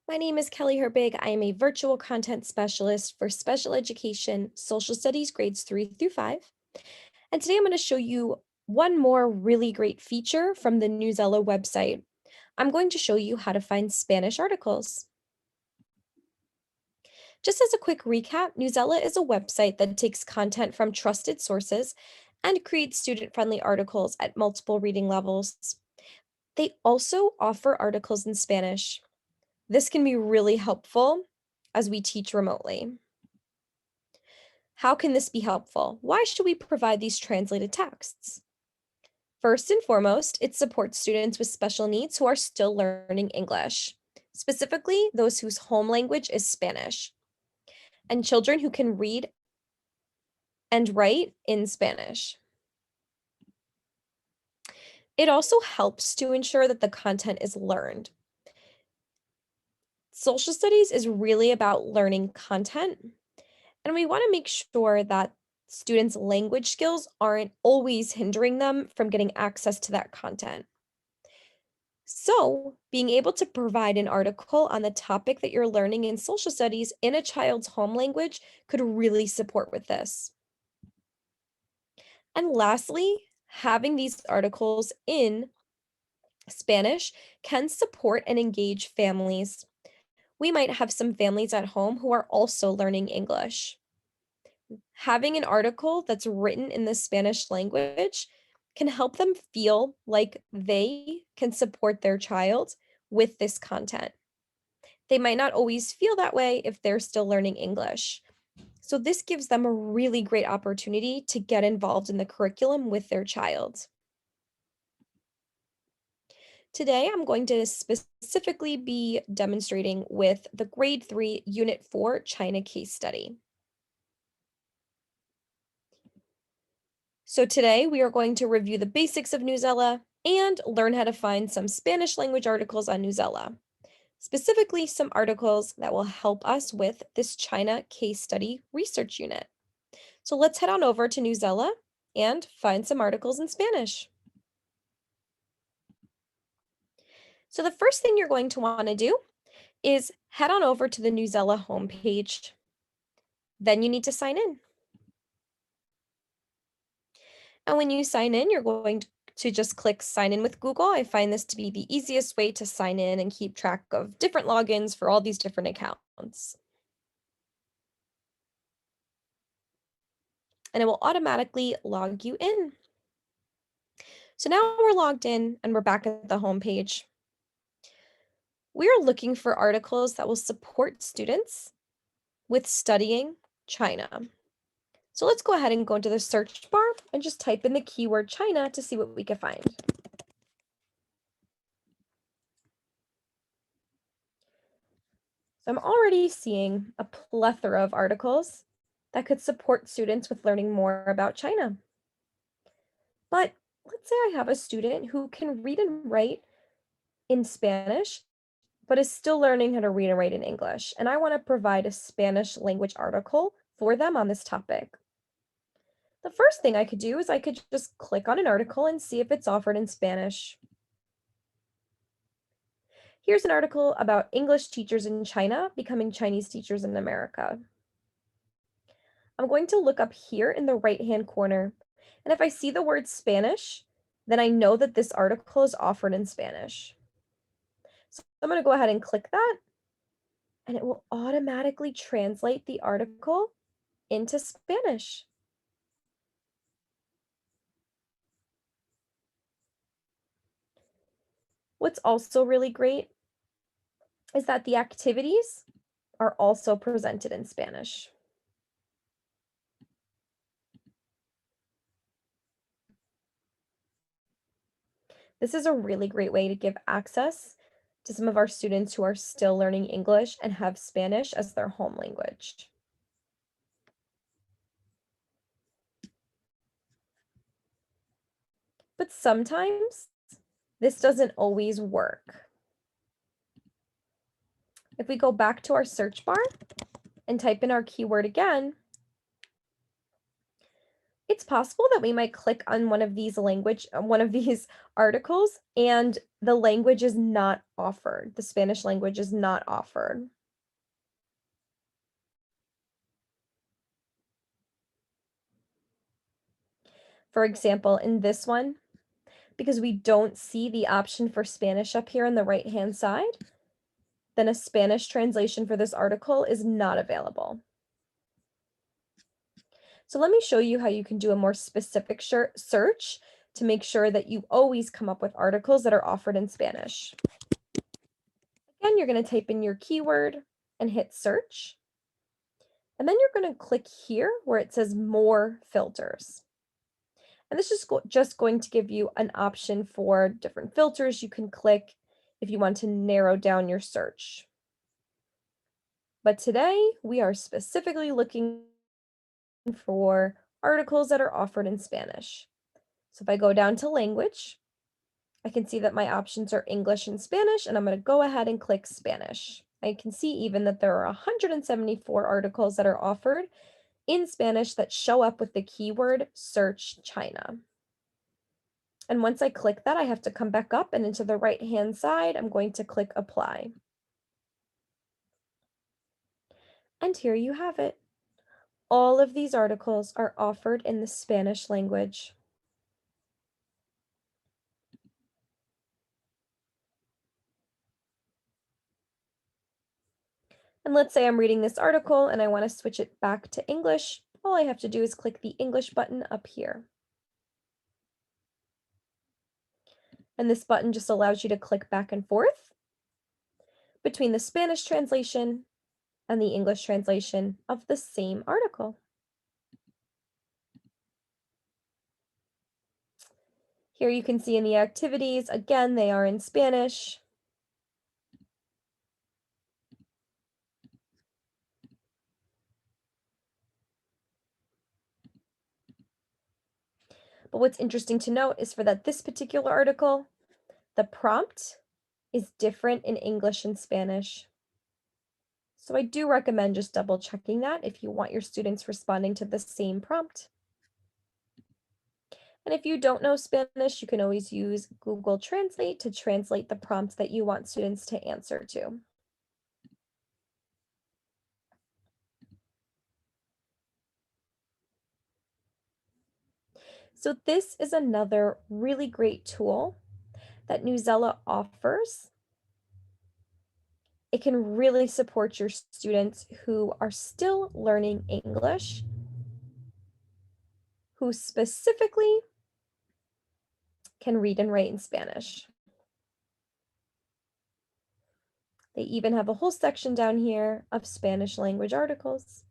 My name is Kelly Herbig. I am a virtual content specialist for special education, social studies grades 3 through 5. And today I'm going to show you one more really great feature from the Newsela website. I'm going to show you how to find Spanish articles. Just as a quick recap, Newsela is a website that takes content from trusted sources and creates student-friendly articles at multiple reading levels. They also offer articles in Spanish. This can be really helpful as we teach remotely. How can this be helpful? Why should we provide these translated texts? First and foremost, it supports students with special needs who are still learning English, specifically those whose home language is Spanish, and children who can read and write in Spanish. It also helps to ensure that the content is learned. Social studies is really about learning content, and we want to make sure that students' language skills aren't always hindering them from getting access to that content. So, being able to provide an article on the topic that you're learning in social studies in a child's home language could really support with this. And lastly, having these articles in Spanish can support and engage families. We might have some families at home who are also learning English. Having an article that's written in the Spanish language can help them feel like they can support their child with this content. They might not always feel that way if they're still learning English. So this gives them a really great opportunity to get involved in the curriculum with their child. Today, I'm going to specifically be demonstrating with the Grade 3 Unit 4 China case study. So today, we are going to review the basics of Newsela and learn how to find some Spanish language articles on Newsela, specifically some articles that will help us with this China case study research unit. So let's head on over to Newsela and find some articles in Spanish. So the first thing you're going to want to do is head on over to the Newsela homepage. Then you need to sign in. And when you sign in, you're going to just click sign in with Google. I find this to be the easiest way to sign in and keep track of different logins for all these different accounts. And it will automatically log you in. So now we're logged in and we're back at the home page. We are looking for articles that will support students with studying China. So let's go ahead and go into the search bar and just type in the keyword China to see what we can find. So I'm already seeing a plethora of articles that could support students with learning more about China. But let's say I have a student who can read and write in Spanish, but is still learning how to read and write in English, and I want to provide a Spanish language article for them on this topic. The first thing I could do is I could just click on an article and see if it's offered in Spanish. Here's an article about English teachers in China becoming Chinese teachers in America. I'm going to look up here in the right-hand corner, and if I see the word Spanish, then I know that this article is offered in Spanish. So I'm going to go ahead and click that, and it will automatically translate the article into Spanish. What's also really great is that the activities are also presented in Spanish. This is a really great way to give access to some of our students who are still learning English and have Spanish as their home language. But sometimes this doesn't always work. If we go back to our search bar and type in our keyword again, It's possible that we might click on one of these articles, and the language is not offered. The Spanish language is not offered. For example, in this one, because we don't see the option for Spanish up here on the right-hand side, then a Spanish translation for this article is not available. So let me show you how you can do a more specific search to make sure that you always come up with articles that are offered in Spanish. Again, you're going to type in your keyword and hit search. And then you're going to click here where it says more filters. And this is just going to give you an option for different filters you can click if you want to narrow down your search. But today we are specifically looking for articles that are offered in Spanish. So if I go down to language, I can see that my options are English and Spanish, and I'm going to go ahead and click Spanish. I can see even that there are 174 articles that are offered in Spanish that show up with the keyword search China. And once I click that, I have to come back up and into the right-hand side, I'm going to click apply. And here you have it. All of these articles are offered in the Spanish language. And let's say I'm reading this article and I want to switch it back to English. All I have to do is click the English button up here. And this button just allows you to click back and forth between the Spanish translation and the English translation of the same article. Here you can see in the activities, again, they are in Spanish. But what's interesting to note is for this particular article, the prompt is different in English and Spanish. So I do recommend just double checking that if you want your students responding to the same prompt. And if you don't know Spanish, you can always use Google Translate to translate the prompt that you want students to answer to. So this is another really great tool that Newsela offers. It can really support your students who are still learning English, who specifically can read and write in Spanish. They even have a whole section down here of Spanish language articles.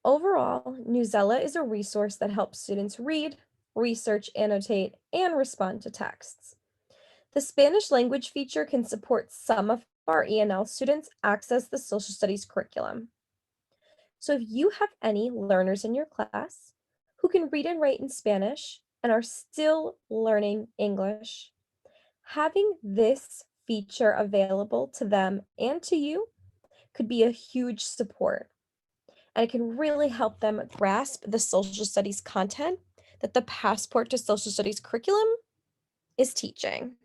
Overall, Newsela is a resource that helps students read, research, annotate, and respond to texts. The Spanish language feature can support some of our ENL students access the social studies curriculum. So if you have any learners in your class who can read and write in Spanish and are still learning English, having this feature available to them and to you could be a huge support. And it can really help them grasp the social studies content that the Passport to Social Studies curriculum is teaching.